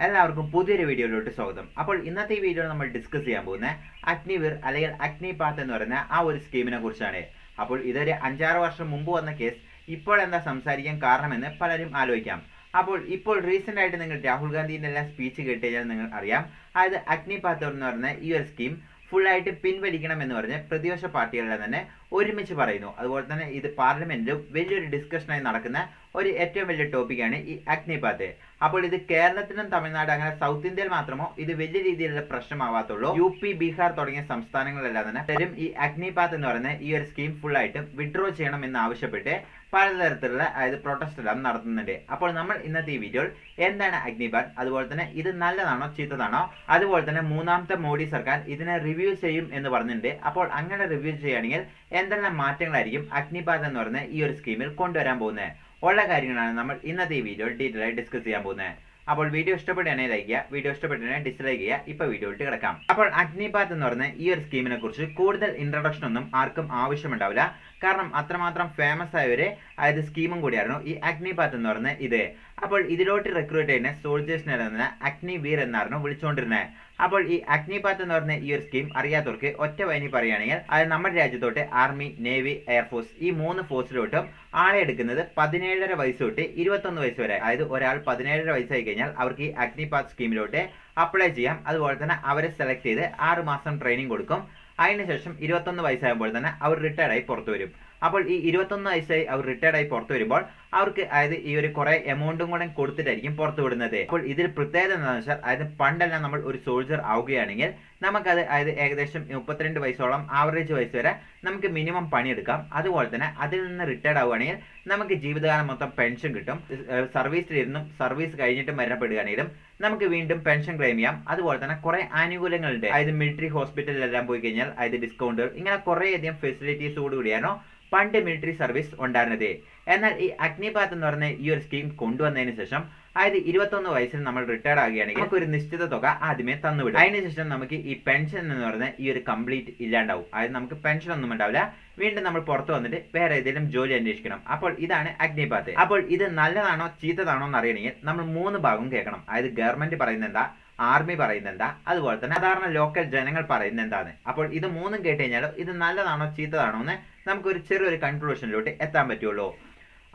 എല്ലാവർക്കും പുതിയൊരു വീഡിയോയിലോട്ട് സ്വാഗതം. അപ്പോൾ ഇന്നത്തെ ഈ വീഡിയോ നമ്മൾ ഡിസ്കസ് ചെയ്യാൻ പോകുന്നത് അഗ്നിവീർ അല്ലെങ്കിൽ അഗ്നിപാത്ത് എന്ന് പറയുന്ന ആ ഒരു സ്കീമിനെ കുറിച്ചാണ്. അപ്പോൾ ഇതൊരു 5-6 വർഷം മുമ്പ് വന്ന കേസ് ഇപ്പോൾ എന്താ സംസാരിക്കാൻ കാരണമെന്ന് പലരും ആലോചിക്കാം. അപ്പോൾ ഇപ്പോൾ റീസെന്റ് ആയിട്ട് നിങ്ങൾ രാഹുൽ ഗാന്ധിന്റെ എല്ലാം സ്പീച്ച് കേട്ട് കഴിഞ്ഞാൽ നിങ്ങൾ അറിയാം, അതായത് അഗ്നിപാത്ത് എന്ന് പറയുന്ന ഈ ഒരു സ്കീം ഫുള്ളായിട്ട് പിൻവലിക്കണം എന്ന് പറഞ്ഞ് പ്രതിപക്ഷ പാർട്ടികളെല്ലാം തന്നെ ഒരുമിച്ച് പറയുന്നു. അതുപോലെ തന്നെ ഇത് പാർലമെന്റിലും വലിയൊരു ഡിസ്കഷനായി നടക്കുന്ന ഒരു ഏറ്റവും വലിയ ടോപ്പിക്കാണ് ഈ അഗ്നിപാത്ത്. അപ്പോൾ ഇത് കേരളത്തിലും തമിഴ്നാട് അങ്ങനെ സൗത്ത് ഇന്ത്യയിൽ മാത്രമോ ഇത് വലിയ രീതിയിലുള്ള പ്രശ്നമാവാത്തുള്ളൂ. UP, ബീഹാർ തുടങ്ങിയ സംസ്ഥാനങ്ങളിലെല്ലാം തന്നെ പലരും ഈ അഗ്നിപാത്ത് എന്ന് പറയുന്ന ഈ ഒരു സ്കീം ഫുള്ളായിട്ട് വിഡ്രോ ചെയ്യണം എന്ന് ആവശ്യപ്പെട്ട് പലതരത്തിലുള്ള അതായത് പ്രൊട്ടസ്റ്റ് എല്ലാം നടത്തുന്നുണ്ട്. അപ്പോൾ നമ്മൾ ഇന്നത്തെ ഈ വീഡിയോയിൽ എന്താണ് അഗ്നിപാത്ത്, അതുപോലെ തന്നെ ഇത് നല്ലതാണോ ചീത്തതാണോ, അതുപോലെ തന്നെ മൂന്നാമത്തെ മോഡി സർക്കാർ ഇതിനെ റിവ്യൂ ചെയ്യും എന്ന് പറഞ്ഞിട്ടുണ്ട്. അപ്പോൾ അങ്ങനെ റിവ്യൂ ചെയ്യുകയാണെങ്കിൽ എന്തെല്ലാം മാറ്റങ്ങളായിരിക്കും അഗ്നിപാത്ത് എന്ന് പറയുന്ന ഈ ഒരു സ്കീമിൽ കൊണ്ടുവരാൻ പോകുന്നത് ഉള്ള കാര്യങ്ങളാണ് നമ്മൾ ഇന്നത്തെ ഈ വീഡിയോയിൽ ഡീറ്റെയിൽ ആയി ഡിസ്കസ് ചെയ്യാൻ പോകുന്നത്. അപ്പോൾ വീഡിയോ ഇഷ്ടപ്പെടുകയാണെങ്കിൽ ലൈക്ക് ചെയ്യുക, വീഡിയോ ഇഷ്ടപ്പെട്ടുകയാണെങ്കിൽ ഡിസ്ലൈക്ക് ചെയ്യുക. ഇപ്പോൾ വീഡിയോയിലേക്ക് കിടക്കാം. അപ്പോൾ അഗ്നിപാത്ത് എന്ന് പറയുന്ന ഈ ഒരു സ്കീമിനെ കുറിച്ച് കൂടുതൽ ഇൻട്രൊഡക്ഷൻ ഒന്നും ആർക്കും ആവശ്യമുണ്ടാവില്ല. കാരണം അത്രമാത്രം ഫേമസ് ആയ ഒരു അതായത് സ്കീമും കൂടിയായിരുന്നു ഈ അഗ്നിപാത്ത് എന്ന് പറയുന്ന ഇത്. അപ്പോൾ ഇതിലോട്ട് റിക്രൂട്ട് ചെയ്യുന്ന സോൾജേഴ്സിനെ തന്നെ അഗ്നിവീർ എന്നായിരുന്നു വിളിച്ചുകൊണ്ടിരുന്നത്. അപ്പോൾ ഈ അഗ്നിപാത്ത് എന്ന് പറയുന്ന ഈ ഒരു സ്കീം അറിയാത്തവർക്ക് ഒറ്റ വൈനി പറയുകയാണെങ്കിൽ അത് നമ്മുടെ രാജ്യത്തോട്ട് ആർമി, നേവി, എയർഫോഴ്സ് ഈ 3 ഫോഴ്സിലോട്ടും ആളെ എടുക്കുന്നത് 17.5 വയസ്സ് തൊട്ട് 21 വയസ്സ് വരെ. അതായത് ഒരാൾ 17.5 വയസ്സായി കഴിഞ്ഞാൽ അവർക്ക് ഈ അഗ്നിപാത്ത് സ്കീമിലോട്ട് അപ്ലൈ ചെയ്യാം. അതുപോലെ തന്നെ അവരെ സെലക്ട് ചെയ്ത് 6 മാസം ട്രെയിനിങ് കൊടുക്കും. അതിനുശേഷം 21 വയസ്സാകുമ്പോൾ തന്നെ അവർ റിട്ടയർഡ് ആയി പുറത്തു വരും. അപ്പോൾ ഈ 21 വയസ്സായി അവർ റിട്ടയർഡ് ആയി പുറത്തു വരുമ്പോൾ അവർക്ക് അതായത് ഈ ഒരു കുറെ എമൗണ്ടും കൂടെ കൊടുത്തിട്ടായിരിക്കും പുറത്തു വിടുന്നത്. അപ്പോൾ ഇതിൽ പ്രത്യേകത എന്താണെന്ന് വെച്ചാൽ അതായത് പണ്ടെല്ലാം നമ്മൾ ഒരു സോൾജർ ആവുകയാണെങ്കിൽ നമുക്കത് അതായത് ഏകദേശം 32 വയസ്സോളം ആവറേജ് വയസ്സ് വരെ നമുക്ക് മിനിമം പണിയെടുക്കാം. അതുപോലെ തന്നെ അതിൽ നിന്ന് റിട്ടയർഡ് ആവുകയാണെങ്കിൽ നമുക്ക് ജീവിതകാലം മൊത്തം പെൻഷൻ കിട്ടും. സർവീസിലിരുന്നും സർവീസ് കഴിഞ്ഞിട്ട് മരണപ്പെടുകയാണെങ്കിലും നമുക്ക് വീണ്ടും പെൻഷൻ ക്ലെയിം ചെയ്യാം. അതുപോലെ തന്നെ കുറെ ആനുകൂല്യങ്ങളുണ്ട്. അതായത് മിലിറ്ററി ഹോസ്പിറ്റലിലെല്ലാം പോയി കഴിഞ്ഞാൽ അതായത് ഡിസ്കൗണ്ടുകൾ, ഇങ്ങനെ കുറേയധികം ഫെസിലിറ്റീസോട് കൂടിയാണോ പണ്ട് മിലിറ്ററി സർവീസ് ഉണ്ടായിരുന്നത്. എന്നാൽ ഈ അഗ്നിപാത്ത് എന്ന് പറയുന്ന ഈ ഒരു സ്കീം കൊണ്ടുവന്നതിന് ശേഷം അതായത് 21 വയസ്സിൽ നമ്മൾ റിട്ടയർഡ് ആകുകയാണെങ്കിൽ നമുക്ക് ഒരു നിശ്ചിത തുക ആദ്യമേ തന്നുവിടും. അതിനുശേഷം നമുക്ക് ഈ പെൻഷൻ എന്ന് പറയുന്ന ഈ ഒരു കംപ്ലീറ്റ് ഇല്ലാണ്ടാവും. അതായത് നമുക്ക് പെൻഷൻ ഒന്നും ഉണ്ടാവില്ല. വീണ്ടും നമ്മൾ പുറത്ത് വന്നിട്ട് വേറെ ഏതെങ്കിലും ജോലി അന്വേഷിക്കണം. അപ്പോൾ ഇതാണ് അഗ്നിപാത്ത്. അപ്പോൾ ഇത് നല്ലതാണോ ചീത്തതാണോ എന്ന് അറിയണമെങ്കിൽ നമ്മൾ 3 ഭാഗം കേൾക്കണം. അതായത് ഗവൺമെന്റ് പറയുന്നത് എന്താ, ആർമി പറയുന്നത് എന്താ, അതുപോലെ തന്നെ സാധാരണ ലോക്കൽ ജനങ്ങൾ പറയുന്നത് എന്താണ്. അപ്പോൾ ഇത് 3ഉം കേട്ട് കഴിഞ്ഞാൽ ഇത് നല്ലതാണോ ചീത്തതാണോ എന്ന് നമുക്കൊരു ചെറിയൊരു കൺക്ലൂഷനിലോട്ട് എത്താൻ പറ്റുള്ളൂ.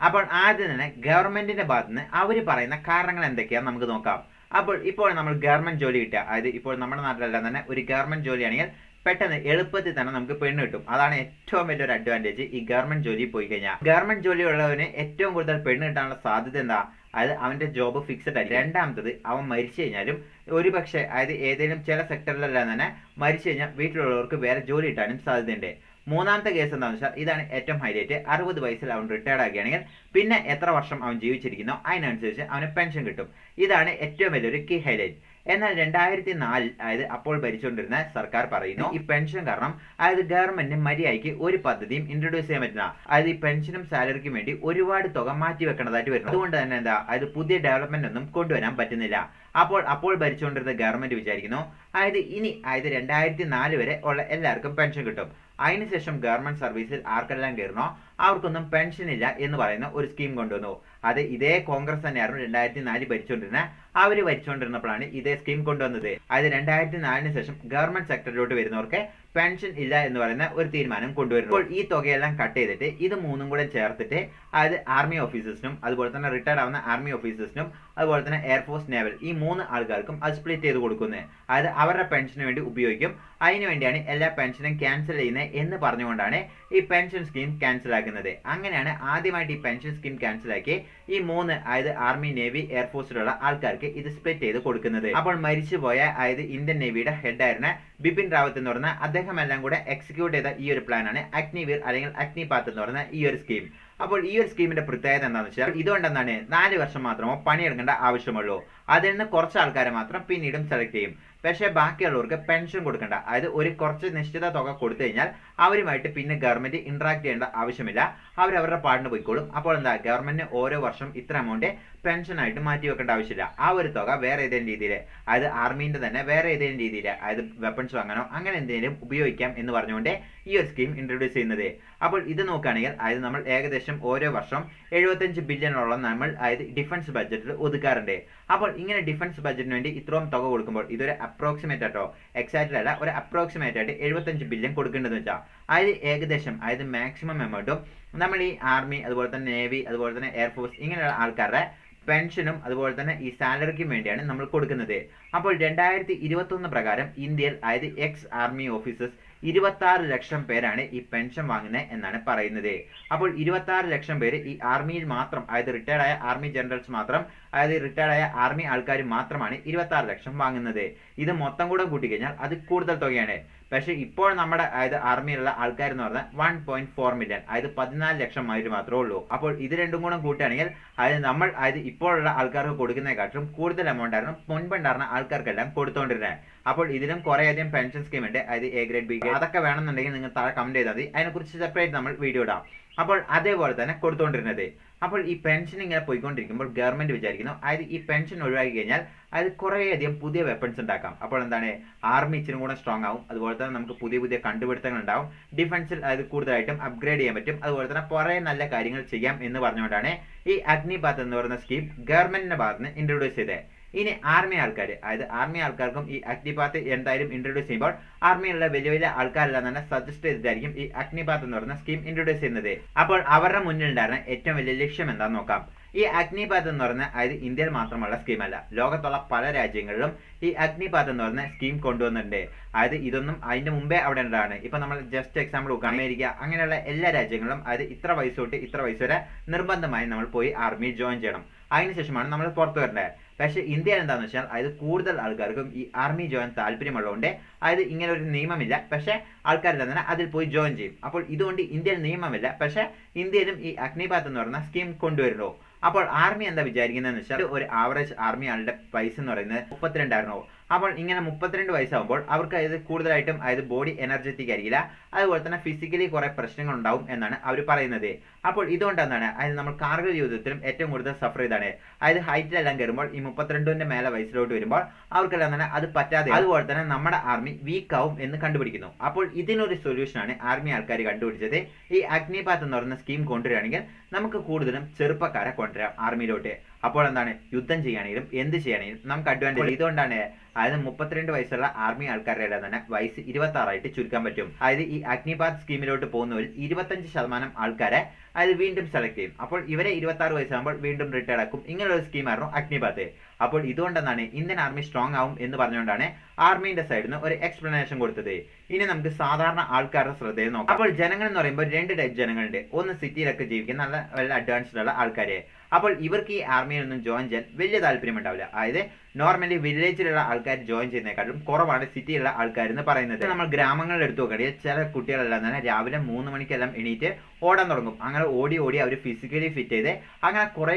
അപ്പോൾ ആദ്യം തന്നെ ഗവൺമെന്റിന്റെ ഭാഗത്ത് നിന്ന് അവർ പറയുന്ന കാരണങ്ങൾ എന്തൊക്കെയാണെന്ന് നമുക്ക് നോക്കാം. അപ്പോൾ ഇപ്പോൾ നമ്മൾ ഗവൺമെന്റ് ജോലി കിട്ടുക, അതായത് ഇപ്പോൾ നമ്മുടെ നാട്ടിലെല്ലാം തന്നെ ഒരു ഗവൺമെന്റ് ജോലിയാണെങ്കിൽ പെട്ടെന്ന് എളുപ്പത്തിൽ തന്നെ നമുക്ക് പെണ്ണ് കിട്ടും. അതാണ് ഏറ്റവും വലിയൊരു അഡ്വാൻറ്റേജ് ഈ ഗവൺമെന്റ് ജോലി പോയി കഴിഞ്ഞാൽ. ഗവൺമെന്റ് ജോലി ഉള്ളവന് ഏറ്റവും കൂടുതൽ പെണ്ണ് കിട്ടാനുള്ള സാധ്യത എന്താ, അതായത് അവന്റെ ജോബ് ഫിക്സഡ് ആയിരിക്കും. രണ്ടാമത്തത് അവൻ മരിച്ചു കഴിഞ്ഞാലും ഒരു പക്ഷേ അതായത് ഏതെങ്കിലും ചില സെക്ടറിലെല്ലാം തന്നെ മരിച്ചു കഴിഞ്ഞാൽ വീട്ടിലുള്ളവർക്ക് വേറെ ജോലി കിട്ടാനും സാധ്യതയുണ്ട്. മൂന്നാമത്തെ കേസ് എന്താണെന്ന് വെച്ചാൽ ഇതാണ് ഏറ്റവും ഹൈലൈറ്റ്. 60 വയസ്സിൽ അവൻ റിട്ടയർഡ് ആകുകയാണെങ്കിൽ പിന്നെ എത്ര വർഷം അവൻ ജീവിച്ചിരിക്കുന്നോ അതിനനുസരിച്ച് അവന് പെൻഷൻ കിട്ടും. ഇതാണ് ഏറ്റവും വലിയൊരു കീ ഹൈലൈറ്റ്. എന്നാൽ 2004 അതായത് അപ്പോൾ ഭരിച്ചുകൊണ്ടിരുന്ന സർക്കാർ പറയുന്നു ഈ പെൻഷൻ കാരണം അതായത് ഗവൺമെന്റിന് മര്യാദയ്ക്ക് ഒരു പദ്ധതിയും ഇൻട്രൊഡ്യൂസ് ചെയ്യാൻ പറ്റില്ല. അതായത് ഈ പെൻഷനും സാലറിക്കും വേണ്ടി ഒരുപാട് തുക മാറ്റി വെക്കേണ്ടതായിട്ട് വരുന്നു. അതുകൊണ്ട് തന്നെ എന്താ അതായത് പുതിയ ഡെവലപ്മെന്റ് ഒന്നും കൊണ്ടുവരാൻ പറ്റുന്നില്ല. അപ്പോൾ ഭരിച്ചുകൊണ്ടിരുന്ന ഗവൺമെന്റ് വിചാരിക്കുന്നു അതായത് ഇനി അതായത് 2004 വരെ ഉള്ള എല്ലാവർക്കും പെൻഷൻ കിട്ടും. അതിനുശേഷം ഗവൺമെന്റ് സർവീസിൽ ആർക്കെല്ലാം കയറണോ അവർക്കൊന്നും പെൻഷൻ ഇല്ല എന്ന് പറയുന്ന ഒരു സ്കീം കൊണ്ടുവന്നു. അത് ഇതേ കോൺഗ്രസ് തന്നെയായിരുന്നു 2004 ഭരിച്ചുകൊണ്ടിരുന്നത്. അവര് ഭരിച്ചുകൊണ്ടിരുന്നപ്പോഴാണ് ഇതേ സ്കീം കൊണ്ടുവന്നത്. അതായത് 2004 ശേഷം ഗവൺമെന്റ് സെക്ടറിലോട്ട് വരുന്നവർക്ക് പെൻഷൻ ഇല്ല എന്ന് പറയുന്ന ഒരു തീരുമാനം കൊണ്ടുവരുന്നു. അപ്പോൾ ഈ തുകയെല്ലാം കട്ട് ചെയ്തിട്ട് ഇത് 3ഉം കൂടെ ചേർത്തിട്ട് അതായത് ആർമി ഓഫീസേഴ്സിനും അതുപോലെ തന്നെ റിട്ടയർഡ് ആവുന്ന ആർമി ഓഫീസേഴ്സിനും അതുപോലെ തന്നെ എയർഫോഴ്സ്, നേവൽ ഈ 3 ആൾക്കാർക്കും അത് സ്പ്ലിറ്റ് ചെയ്ത് കൊടുക്കുന്നത്. അതായത് അവരുടെ പെൻഷന് വേണ്ടി ഉപയോഗിക്കും. അതിനു വേണ്ടിയാണ് എല്ലാ പെൻഷനും ക്യാൻസൽ ചെയ്യുന്നത് എന്ന് പറഞ്ഞുകൊണ്ടാണ് ഈ പെൻഷൻ സ്കീം ക്യാൻസൽ ആക്കുന്നത്. അങ്ങനെയാണ് ആദ്യമായിട്ട് ഈ പെൻഷൻ സ്കീം ക്യാൻസൽ ആക്കി ഈ 3 അതായത് ആർമി, നേവി, എയർഫോഴ്സിലുള്ള ആൾക്കാർക്ക് ഇത് സ്പ്ലിറ്റ് ചെയ്ത് കൊടുക്കുന്നത്. അപ്പോൾ മരിച്ചുപോയ അതായത് ഇന്ത്യൻ നേവിയുടെ ഹെഡ് ആയിരുന്ന ബിപിൻ റാവത്ത് എന്ന് പറഞ്ഞ അദ്ദേഹം എല്ലാം കൂടെ എക്സിക്യൂട്ട് ചെയ്ത ഈ ഒരു പ്ലാനാണ് അഗ്നിവീർ അല്ലെങ്കിൽ അഗ്നിപാത്ത് എന്ന് പറയുന്ന ഈ ഒരു സ്കീം. അപ്പോൾ ഈ ഒരു സ്കീമിന്റെ പ്രത്യേകത എന്താണെന്ന് വെച്ചാൽ ഇതുകൊണ്ടെന്താണ് 4 വർഷം മാത്രമോ പണിയെടുക്കേണ്ട ആവശ്യമുള്ളൂ. അതിൽ നിന്ന് കുറച്ച് ആൾക്കാരെ മാത്രം പിന്നീടും സെലക്ട് ചെയ്യും. പക്ഷേ ബാക്കിയുള്ളവർക്ക് പെൻഷൻ കൊടുക്കണ്ട. അതായത് ഒരു കുറച്ച് നിശ്ചിത തുക കൊടുത്തു കഴിഞ്ഞാൽ അവരുമായിട്ട് പിന്നെ ഗവൺമെന്റ് ഇന്ററാക്ട് ചെയ്യേണ്ട ആവശ്യമില്ല. അവരവരുടെ പാടിന് പോയിക്കോളും. അപ്പോൾ എന്താ, ഗവൺമെന്റിന് ഓരോ വർഷം ഇത്ര എമൗണ്ട് പെൻഷനായിട്ട് മാറ്റി വെക്കേണ്ട ആവശ്യമില്ല. ആ ഒരു തുക വേറെ ഏതെങ്കിലും രീതിയിൽ, അതായത് ആർമീന്റെ തന്നെ വേറെ ഏതെങ്കിലും രീതിയിൽ, അതായത് വെപ്പൺസ് വാങ്ങാനോ അങ്ങനെ എന്തെങ്കിലും ഉപയോഗിക്കാം എന്ന് പറഞ്ഞുകൊണ്ട് ഈ ഒരു സ്കീം ഇൻട്രൊഡ്യൂസ് ചെയ്യുന്നത്. അപ്പോൾ ഇത് നോക്കുകയാണെങ്കിൽ അതായത് നമ്മൾ ഏകദേശം ഓരോ വർഷം 75 ബില്യണോളം നമ്മൾ അതായത് ഡിഫൻസ് ബഡ്ജറ്റിൽ ഒതുക്കാറുണ്ട്. അപ്പോൾ ഇങ്ങനെ ഡിഫൻസ് ബഡ്ജറ്റിന് വേണ്ടി ഇത്രയും തുക കൊടുക്കുമ്പോൾ ഇതൊരു അപ്രോക്സിമേറ്റ് ആയിട്ടോ, എക്സാക്ട്ലി അല്ല, ഒരു അപ്രോക്സിമേറ്റ് ആയിട്ട് 75 ബില്യൺ കൊടുക്കേണ്ടതെന്ന് വെച്ചാൽ അതായത് ഏകദേശം അതായത് മാക്സിമം എമൗണ്ടും നമ്മൾ ഈ ആർമി, അതുപോലെ തന്നെ നേവി, അതുപോലെ തന്നെ എയർഫോഴ്സ് ഇങ്ങനെയുള്ള ആൾക്കാരുടെ പെൻഷനും അതുപോലെ തന്നെ ഈ സാലറിക്കും വേണ്ടിയാണ് നമ്മൾ കൊടുക്കുന്നത്. അപ്പോൾ 2021 പ്രകാരം ഇന്ത്യയിൽ അതായത് എക്സ് ആർമി ഓഫീസേഴ്സ് 26 ലക്ഷം പേരാണ് ഈ പെൻഷൻ വാങ്ങുന്നത് എന്നാണ് പറയുന്നത്. അപ്പോൾ 26 ലക്ഷം പേര് ഈ ആർമിയിൽ മാത്രം, അതായത് റിട്ടയർഡ് ആയ ആർമി ജനറൽസ് മാത്രം, അതായത് റിട്ടയർഡ് ആയ ആർമി ആൾക്കാർ മാത്രമാണ് 26 ലക്ഷം വാങ്ങുന്നത്. ഇത് മൊത്തം കൂടെ കൂട്ടിക്കഴിഞ്ഞാൽ അത് കൂടുതൽ തുകയാണ്. പക്ഷേ ഇപ്പോൾ നമ്മുടെ അതായത് ആർമിയിലുള്ള ആൾക്കാർ എന്ന് പറഞ്ഞാൽ 1.4 മില്യൺ, അതായത് 14 ലക്ഷം ആയിട്ട് മാത്രമേ ഉള്ളൂ. അപ്പോൾ ഇത് രണ്ടും കൂടെ കൂട്ടുകയാണെങ്കിൽ അതായത് നമ്മൾ അതായത് ഇപ്പോഴുള്ള ആൾക്കാർക്ക് കൊടുക്കുന്നതിനെക്കാട്ടും കൂടുതൽ എമൗണ്ട് ആയിരുന്നു മുൻപുണ്ടായിരുന്ന ആൾക്കാർക്കെല്ലാം കൊടുത്തുകൊണ്ടിരുന്നത്. അപ്പോൾ ഇതിലും കുറേയധികം പെൻഷൻ സ്കീം ഉണ്ട്, അതായത് എ ഗ്രേഡ്, ബി ഗ്രേഡ്, അതൊക്കെ വേണമെന്നുണ്ടെങ്കിൽ നിങ്ങൾ താഴെ കമന്റ് ചെയ്താൽ മതി. അതിനെക്കുറിച്ച് സെപ്പറേറ്റ് നമ്മൾ വീഡിയോ ഇടാം. അപ്പോൾ അതേപോലെ തന്നെ കൊടുത്തുകൊണ്ടിരുന്നത്. അപ്പോൾ ഈ പെൻഷൻ ഇങ്ങനെ പോയിക്കൊണ്ടിരിക്കുമ്പോൾ ഗവൺമെന്റ് വിചാരിക്കുന്നു അതായത് ഈ പെൻഷൻ ഒഴിവാക്കി കഴിഞ്ഞാൽ അതായത് കുറേയധികം പുതിയ വെപ്പൺസ് ഉണ്ടാക്കാം. അപ്പോൾ എന്താണ്, ആർമി ഇച്ചിരി കൂടെ സ്ട്രോങ് ആവും. അതുപോലെ തന്നെ നമുക്ക് പുതിയ പുതിയ കണ്ടുപിടുത്തങ്ങൾ ഉണ്ടാവും. ഡിഫൻസിൽ അതായത് കൂടുതലായിട്ടും അപ്ഗ്രേഡ് ചെയ്യാൻ പറ്റും. അതുപോലെ തന്നെ കുറേ നല്ല കാര്യങ്ങൾ ചെയ്യാം എന്ന് പറഞ്ഞുകൊണ്ടാണ് ഈ അഗ്നിപാത്ത് എന്ന് പറയുന്ന സ്കീം ഗവൺമെന്റിന്റെ ഭാഗത്ത് നിന്ന് ഇൻട്രൊഡ്യൂസ് ചെയ്തത്. ഇനി ആർമി ആൾക്കാർ, അതായത് ആർമി ആൾക്കാർക്കും ഈ അഗ്നിപാത്ത് എന്തായാലും ഇൻട്രൊഡ്യൂസ് ചെയ്യുമ്പോൾ ആർമിയിലുള്ള വലിയ വലിയ ആൾക്കാരെല്ലാം തന്നെ സജസ്റ്റ് ചെയ്തിട്ടായിരിക്കും ഈ അഗ്നിപാത്ത് എന്ന് പറയുന്ന സ്കീം ഇൻട്രൊഡ്യൂസ് ചെയ്യുന്നത്. അപ്പോൾ അവരുടെ മുന്നിൽ ഉണ്ടായിരുന്ന ഏറ്റവും വലിയ ലക്ഷ്യം എന്താണെന്ന് നോക്കാം. ഈ അഗ്നിപാത്ത് എന്ന് പറയുന്ന അതായത് ഇന്ത്യയിൽ മാത്രമുള്ള സ്കീമല്ല, ലോകത്തുള്ള പല രാജ്യങ്ങളിലും ഈ അഗ്നിപാത്ത് എന്ന് പറയുന്ന സ്കീം കൊണ്ടുവന്നിട്ടുണ്ട്. അതായത് ഇതൊന്നും അതിന്റെ മുമ്പേ അവിടെ ഉണ്ടാണ്. ഇപ്പൊ നമ്മൾ ജസ്റ്റ് എക്സാമ്പിൾ നോക്കുക, അമേരിക്ക അങ്ങനെയുള്ള എല്ലാ രാജ്യങ്ങളിലും അതായത് ഇത്ര വയസ്സ് തൊട്ട് ഇത്ര വയസ്സ് വരെ നിർബന്ധമായി നമ്മൾ പോയി ആർമി ജോയിൻ ചെയ്യണം. അതിനുശേഷമാണ് നമ്മൾ പുറത്തു വരേണ്ടത്. പക്ഷേ ഇന്ത്യയിൽ എന്താണെന്ന് വെച്ചാൽ അതായത് കൂടുതൽ ആൾക്കാർക്കും ഈ ആർമി ജോയിൻ താല്പര്യമുള്ളതുകൊണ്ട് അതായത് ഇങ്ങനെ ഒരു നിയമമില്ല, പക്ഷേ ആൾക്കാർ തന്നെ അതിൽ പോയി ജോയിൻ ചെയ്യും. അപ്പോൾ ഇതുകൊണ്ട് ഇന്ത്യയിൽ നിയമമില്ല, പക്ഷേ ഇന്ത്യയിലും ഈ അഗ്നിപാത്ത് എന്ന് പറയുന്ന സ്കീം കൊണ്ടുവരുന്നു. അപ്പോൾ ആർമി എന്താ വിചാരിക്കുന്നതെന്ന് വെച്ചാൽ ഒരു ആവറേജ് ആർമി ആളുടെ വയസ്സ് എന്ന് പറയുന്നത് 32 ആയിരുന്നു. അപ്പോൾ ഇങ്ങനെ 32 വയസ്സാകുമ്പോൾ അവർക്ക് അതായത് കൂടുതലായിട്ടും അതായത് ബോഡി എനർജറ്റിക് ആയിരിക്കില്ല, അതുപോലെ തന്നെ ഫിസിക്കലി കുറെ പ്രശ്നങ്ങൾ ഉണ്ടാവും എന്നാണ് അവർ പറയുന്നത്. അപ്പോൾ ഇതുകൊണ്ട് എന്താണ്, അതായത് നമ്മൾ കാർഗിൽ യുദ്ധത്തിലും ഏറ്റവും കൂടുതൽ സഫർ ചെയ്താണ്. അതായത് ഹൈറ്റിലെല്ലാം കയറുമ്പോൾ ഈ 32ന്റെ മേലെ വയസ്സിലോട്ട് വരുമ്പോൾ അവർക്കെല്ലാം തന്നെ അത് പറ്റാതെ, അതുപോലെ തന്നെ നമ്മുടെ ആർമി വീക്ക് ആവും എന്ന് കണ്ടുപിടിക്കുന്നു. അപ്പോൾ ഇതിനൊരു സൊല്യൂഷനാണ് ആർമി ആൾക്കാർ കണ്ടുപിടിച്ചത്. ഈ അഗ്നിപാത്ത് എന്ന് പറയുന്ന സ്കീം കൊണ്ടുവരികയാണെങ്കിൽ നമുക്ക് കൂടുതലും ചെറുപ്പക്കാരെ കൊണ്ടുവരാം ആർമിയിലോട്ട്. അപ്പോൾ എന്താണ്, യുദ്ധം ചെയ്യാണെങ്കിലും എന്ത് ചെയ്യാണെങ്കിലും നമുക്ക് അഡ്വാൻറ്റേജ്. ഇതുകൊണ്ടാണ് അതായത് 32 വയസ്സുള്ള ആർമി ആൾക്കാരുടെ തന്നെ വയസ്സ് 26 ചുരുക്കാൻ പറ്റും. അതായത് ഈ അഗ്നിപാത്ത് സ്കീമിലോട്ട് പോകുന്നവരിൽ 25% ആൾക്കാരെ അതായത് വീണ്ടും സെലക്ട് ചെയ്യും. അപ്പോൾ ഇവരെ 26 വയസ്സാകുമ്പോൾ വീണ്ടും റിട്ടയർഡ് ആക്കും. ഇങ്ങനെയുള്ള സ്കീമായിരുന്നു അഗ്നിപാത്ത്. അപ്പോൾ ഇതുകൊണ്ടെന്നാണ് ഇന്ത്യൻ ആർമി സ്ട്രോങ് ആവും എന്ന് പറഞ്ഞുകൊണ്ടാണ് ആർമിന്റെ സൈഡിൽ നിന്ന് ഒരു എക്സ്പ്ലനേഷൻ കൊടുത്തത്. ഇനി നമുക്ക് സാധാരണ ആൾക്കാരുടെ ശ്രദ്ധയിൽ നോക്കാം. അപ്പോൾ ജനങ്ങൾ എന്ന് പറയുമ്പോൾ 2 ടൈപ്പ് ജനങ്ങളുണ്ട്. ഒന്ന് സിറ്റിയിലൊക്കെ ജീവിക്കുന്ന നല്ല അഡ്വാൻസ്ഡ് ഉള്ള ആൾക്കാരെ. അപ്പോൾ ഇവർക്ക് ഈ ആർമിയിലൊന്നും ജോയിൻ ചെയ്യാൻ വലിയ താല്പര്യം ഉണ്ടാവില്ല. അതായത് നോർമലി വില്ലേജിലുള്ള ആൾക്കാർ ജോയിൻ ചെയ്യുന്നതിനെക്കാളും കുറവാണ് സിറ്റിയിലുള്ള ആൾക്കാർ എന്ന് പറയുന്നത്. നമ്മൾ ഗ്രാമങ്ങളിൽ എടുത്തു നോക്കുകയാണെങ്കിൽ ചില കുട്ടികളെല്ലാം തന്നെ രാവിലെ 3 മണിക്കെല്ലാം എണീറ്റ് ഓടാൻ തുടങ്ങും. അങ്ങനെ ഓടി അവർ ഫിസിക്കലി ഫിറ്റ് ചെയ്ത് അങ്ങനെ കുറേ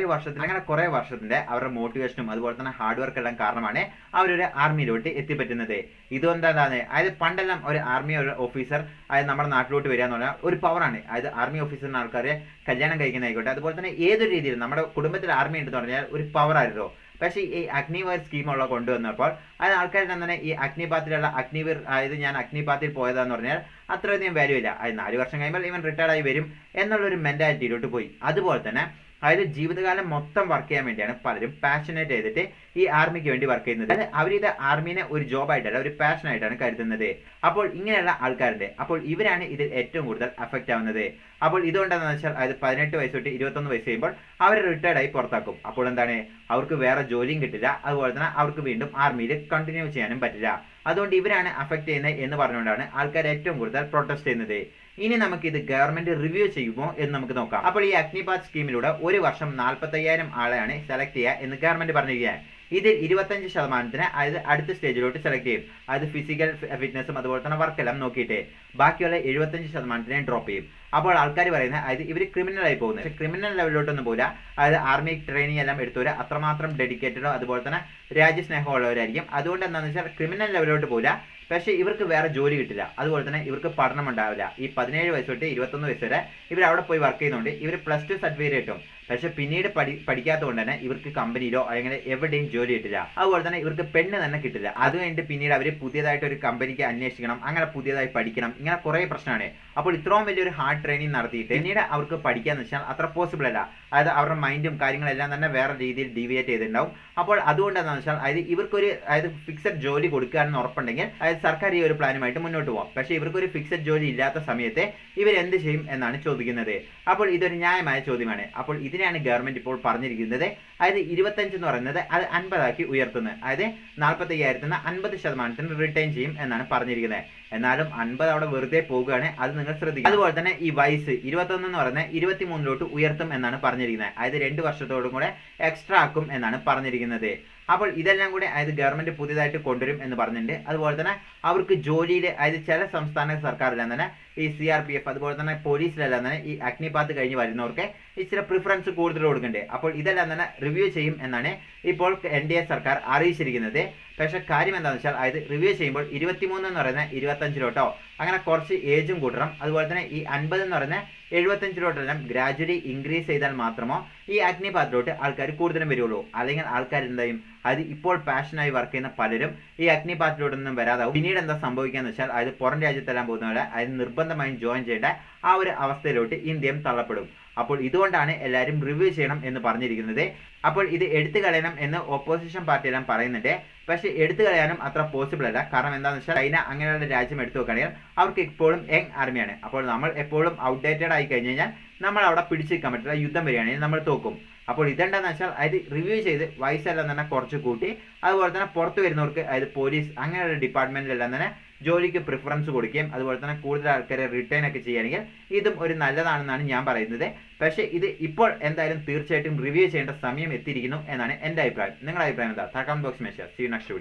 വർഷത്തിന്റെ അവരുടെ മോട്ടിവേഷനും അതുപോലെ തന്നെ ഹാർഡ് വർക്ക് എല്ലാം കാരണമാണ് അവരൊരു ആർമിയിലോട്ട് എത്തിപ്പറ്റുന്നത്. ഇതുകൊണ്ടാണ് അതായത് പണ്ടെല്ലാം ഒരു ആർമി ഓഫീസർ അതായത് നമ്മുടെ നാട്ടിലോട്ട് വരിക എന്ന് പറഞ്ഞാൽ ഒരു പവറാണ്. അതായത് ആർമി ഓഫീസറിന് ആൾക്കാരെ കല്യാണം കഴിക്കുന്നതായിക്കോട്ടെ, അതുപോലെ തന്നെ ഏതൊരു രീതിയിൽ നമ്മുടെ കുടുംബത്തിൽ ആർമി ഉണ്ടെന്ന് പറഞ്ഞാൽ ഒരു പവറായിരുന്നു. പക്ഷേ ഈ അഗ്നിവീർ സ്കീമുള്ള കൊണ്ടുവന്നപ്പോൾ അത് ആൾക്കാർ തന്നെ ഈ അഗ്നിപാത്തിലുള്ള അഗ്നിവീർ, അതായത് ഞാൻ അഗ്നിപാത്തിൽ പോയതാന്ന് പറഞ്ഞാൽ അത്രയധികം വാല്യൂ ഇല്ല. അത് 4 വർഷം കഴിയുമ്പോൾ ഇവൻ റിട്ടയർഡ് ആയി വരും എന്നുള്ളൊരു മെന്റാലിറ്റിയിലോട്ട് പോയി. അതുപോലെ തന്നെ അതായത് ജീവിതകാലം മൊത്തം വർക്ക് ചെയ്യാൻ വേണ്ടിയാണ് പലരും പാഷനേറ്റ് ചെയ്തിട്ട് ഈ ആർമിക്ക് വേണ്ടി വർക്ക് ചെയ്യുന്നത്. അവരിത് ആർമിനെ ഒരു ജോബായിട്ടല്ല ഒരു പാഷനായിട്ടാണ് കരുതുന്നത്. അപ്പോൾ ഇങ്ങനെയുള്ള ആൾക്കാരുണ്ട്. അപ്പോൾ ഇവരാണ് ഇതിൽ ഏറ്റവും കൂടുതൽ അഫക്റ്റ് ആവുന്നത്. അപ്പോൾ ഇതുകൊണ്ടെന്ന് വെച്ചാൽ അതായത് 18 വയസ്സ് തൊട്ട് 21 വയസ്സ് കഴിയുമ്പോൾ അവർ റിട്ടയർഡ് ആയി പുറത്താക്കും. അപ്പോൾ എന്താണ്, അവർക്ക് വേറെ ജോലിയും കിട്ടില്ല, അതുപോലെ തന്നെ അവർക്ക് വീണ്ടും ആർമിയിൽ കണ്ടിന്യൂ ചെയ്യാനും പറ്റില്ല. അതുകൊണ്ട് ഇവരാണ് അഫക്റ്റ് ചെയ്യുന്നത് എന്ന് പറഞ്ഞുകൊണ്ടാണ് ആൾക്കാർ ഏറ്റവും കൂടുതൽ പ്രൊട്ടസ്റ്റ് ചെയ്യുന്നത്. ഇനി നമുക്ക് ഇത് ഗവൺമെന്റ് റിവ്യൂ ചെയ്യുമോ എന്ന് നമുക്ക് നോക്കാം. അപ്പോൾ ഈ അഗ്നിപാത് സ്കീമിലൂടെ ഒരു വർഷം 45,000 ആളെയാണ് സെലക്ട് ചെയ്യുക എന്ന് ഗവൺമെന്റ് പറഞ്ഞിരിക്കുകയാണ്. ഇതിൽ 25% അതായത് അടുത്ത സ്റ്റേജിലോട്ട് സെലക്ട് ചെയ്യും. അത് ഫിസിക്കൽ ഫിറ്റ്നസും അതുപോലെ തന്നെ വർക്കെല്ലാം നോക്കിയിട്ട് ബാക്കിയുള്ള 75% ഡ്രോപ്പ് ചെയ്യും. അപ്പോൾ ആൾക്കാർ പറയുന്നത് അതായത് ഇവർ ക്രിമിനൽ ആയി പോകുന്നത്, പക്ഷേ ക്രിമിനൽ ലെവലിലോട്ടൊന്നും പോകില്ല. അതായത് ആർമി ട്രെയിനിങ് എല്ലാം എടുത്തവർ അത്രമാത്രം ഡെഡിക്കേറ്റഡോ അതുപോലെ തന്നെ രാജ്യസ്നേഹമുള്ളവരായിരിക്കും. അതുകൊണ്ട് എന്താണെന്ന് വെച്ചാൽ ക്രിമിനൽ ലെവലിലോട്ട് പോകില്ല. പക്ഷേ ഇവർക്ക് വേറെ ജോലി കിട്ടില്ല. അതുപോലെ തന്നെ ഇവർക്ക് പഠനം ഉണ്ടാവില്ല. ഈ 17 വയസ്സ് തൊട്ട് 21 വയസ്സ് വരെ ഇവർ അവിടെ പോയി വർക്ക് ചെയ്യുന്നുണ്ട്. ഇവർ +2 സർട്ടിഫിക്കറ്റ് കിട്ടും. പക്ഷെ പിന്നീട് പഠിക്കാത്തതുകൊണ്ട് തന്നെ ഇവർക്ക് കമ്പനിയിലോ അല്ലെങ്കിൽ എവിടെയും ജോലി കിട്ടില്ല. അതുപോലെ തന്നെ ഇവർക്ക് പെണ്ണ് തന്നെ കിട്ടില്ല. അതുകഴിഞ്ഞിട്ട് പിന്നീട് അവർ പുതിയതായിട്ട് ഒരു കമ്പനിക്ക് അന്വേഷിക്കണം, അങ്ങനെ പുതിയതായി പഠിക്കണം, ഇങ്ങനെ കുറേ പ്രശ്നമാണ്. അപ്പോൾ ഇത്രയും വലിയൊരു ഹാർഡ് ട്രെയിനിങ് നടത്തിയിട്ട് പിന്നീട് അവർക്ക് പഠിക്കാന്ന് വെച്ചാൽ അത്ര പോസിബിൾ അല്ല. അതായത് അവരുടെ മൈൻഡും കാര്യങ്ങളെല്ലാം തന്നെ വേറെ രീതിയിൽ ഡീവിയേറ്റ് ചെയ്തിട്ടുണ്ടാവും. അപ്പോൾ അതുകൊണ്ട് എന്താണെന്ന് വെച്ചാൽ അതായത് ഇവർക്കൊരു ഫിക്സഡ് ജോലി കൊടുക്കുകയാണെന്ന് ഉറപ്പുണ്ടെങ്കിൽ അതായത് സർക്കാർ ഈ ഒരു പ്ലാനുമായിട്ട് മുന്നോട്ട് പോകാം. പക്ഷേ ഇവർക്കൊരു ഫിക്സഡ് ജോലി ഇല്ലാത്ത സമയത്ത് ഇവരെന്ത് ചെയ്യും എന്നാണ് ചോദിക്കുന്നത്. അപ്പോൾ ഇതൊരു ന്യായമായ ചോദ്യമാണ്. അപ്പോൾ ഇതിനെയാണ് ഗവൺമെന്റ് ഇപ്പോൾ പറഞ്ഞിരിക്കുന്നത്. അതായത് 25 എന്ന് പറയുന്നത് അത് 50 ഉയർത്തുന്നത്. അതായത് 45,000 50% റിട്ടേൺ ചെയ്യും എന്നാണ് പറഞ്ഞിരിക്കുന്നത്. എന്നാലും 50 അവിടെ വെറുതെ പോകുകയാണ്, അത് നിങ്ങൾ ശ്രദ്ധിക്കുക. അതുപോലെ തന്നെ ഈ വയസ്സ് 21 എന്ന് പറയുന്നത് 23 ഉയർത്തും എന്നാണ് പറഞ്ഞിരിക്കുന്നത്. അതായത് 2 വർഷത്തോടും കൂടെ എക്സ്ട്രാ ആക്കും എന്നാണ് പറഞ്ഞിരിക്കുന്നത്. അപ്പോൾ ഇതെല്ലാം കൂടെ അതായത് ഗവൺമെന്റ് പുതിയതായിട്ട് കൊണ്ടുവരും എന്ന് പറഞ്ഞിട്ടുണ്ട്. അതുപോലെ തന്നെ അവർക്ക് ജോലിയിൽ അതായത് ചില സംസ്ഥാന സർക്കാരെല്ലാം തന്നെ ഈ CRPF അതുപോലെ തന്നെ പോലീസിലെല്ലാം തന്നെ ഈ അഗ്നിപാത് കഴിഞ്ഞ് വരുന്നവർക്ക് ഇച്ചിരി പ്രിഫറൻസ് കൂടുതൽ കൊടുക്കുന്നുണ്ട്. അപ്പോൾ ഇതെല്ലാം തന്നെ റിവ്യൂ ചെയ്യും എന്നാണ് ഇപ്പോൾ NDA സർക്കാർ അറിയിച്ചിരിക്കുന്നത്. പക്ഷെ കാര്യം എന്താണെന്ന് വെച്ചാൽ അതായത് റിവ്യൂ ചെയ്യുമ്പോൾ 23 എന്ന് പറയുന്നത് 25 അങ്ങനെ കുറച്ച് ഏജും കൂട്ടണം. അതുപോലെ തന്നെ ഈ 50 എന്ന് പറയുന്നത് 75 ഗ്രാജുവലി ഇൻക്രീസ് ചെയ്താൽ മാത്രമോ ഈ അഗ്നിപാത്തിലോട്ട് ആൾക്കാർ കൂടുതലും വരുള്ളൂ. അല്ലെങ്കിൽ ആൾക്കാർ എന്തായും അത് ഇപ്പോൾ പാഷനായി വർക്ക് ചെയ്യുന്ന പലരും ഈ അഗ്നിപാത്തിലോട്ടൊന്നും വരാതാവും. പിന്നീട് എന്താ സംഭവിക്കാന്ന് വെച്ചാൽ അതായത് പുറം രാജ്യത്തെല്ലാം പോകുന്നവരെ അതായത് നിർബന്ധമായും ജോയിൻ ചെയ്യേണ്ട ആ ഒരു അവസ്ഥയിലോട്ട് ഇന്ത്യയും തള്ളപ്പെടും. അപ്പോൾ ഇതുകൊണ്ടാണ് എല്ലാവരും റിവ്യൂ ചെയ്യണം എന്ന് പറഞ്ഞിരിക്കുന്നത്. അപ്പോൾ ഇത് എടുത്തു കളയണം എന്ന് ഓപ്പോസിഷൻ പാർട്ടിയെല്ലാം പറയുന്നുണ്ട്. പക്ഷെ എടുത്തു കളയാനും അത്ര പോസിബിൾ അല്ല. കാരണം എന്താണെന്ന് വെച്ചാൽ ചൈന അങ്ങനെയുള്ള രാജ്യം എടുത്തു നോക്കുകയാണെങ്കിൽ അവർക്ക് ഇപ്പോഴും യങ് ആർമിയാണ്. അപ്പോൾ നമ്മൾ എപ്പോഴും ഔട്ട്ഡേറ്റഡ് ആയി കഴിഞ്ഞ് കഴിഞ്ഞാൽ നമ്മൾ അവിടെ പിടിച്ചു നിൽക്കാൻ പറ്റില്ല. യുദ്ധം വരികയാണെങ്കിൽ നമ്മൾ തോക്കും. അപ്പോൾ ഇതെന്താണെന്ന് വെച്ചാൽ അതായത് റിവ്യൂ ചെയ്ത് വയസ്സെല്ലാം തന്നെ കുറച്ച് കൂട്ടി അതുപോലെ തന്നെ പുറത്ത് വരുന്നവർക്ക് അതായത് പോലീസ് അങ്ങനെയുള്ള ഡിപ്പാർട്ട്മെന്റിലെല്ലാം തന്നെ ജോലിക്ക് പ്രിഫറൻസ് കൊടുക്കുകയും അതുപോലെ തന്നെ കൂടുതൽ ആൾക്കാരെ റിട്ടേൺ ഒക്കെ ചെയ്യുകയാണെങ്കിൽ ഇതും ഒരു നല്ലതാണെന്നാണ് ഞാൻ പറയുന്നത്. പക്ഷേ ഇത് ഇപ്പോൾ എന്തായാലും തീർച്ചയായിട്ടും റിവ്യൂ ചെയ്യേണ്ട സമയം എത്തിയിരിക്കുന്നു എന്നാണ് എൻ്റെ അഭിപ്രായം. നിങ്ങളുടെ അഭിപ്രായം എന്താ? കമന്റ് ബോക്സ് മെഷർ. See you next video.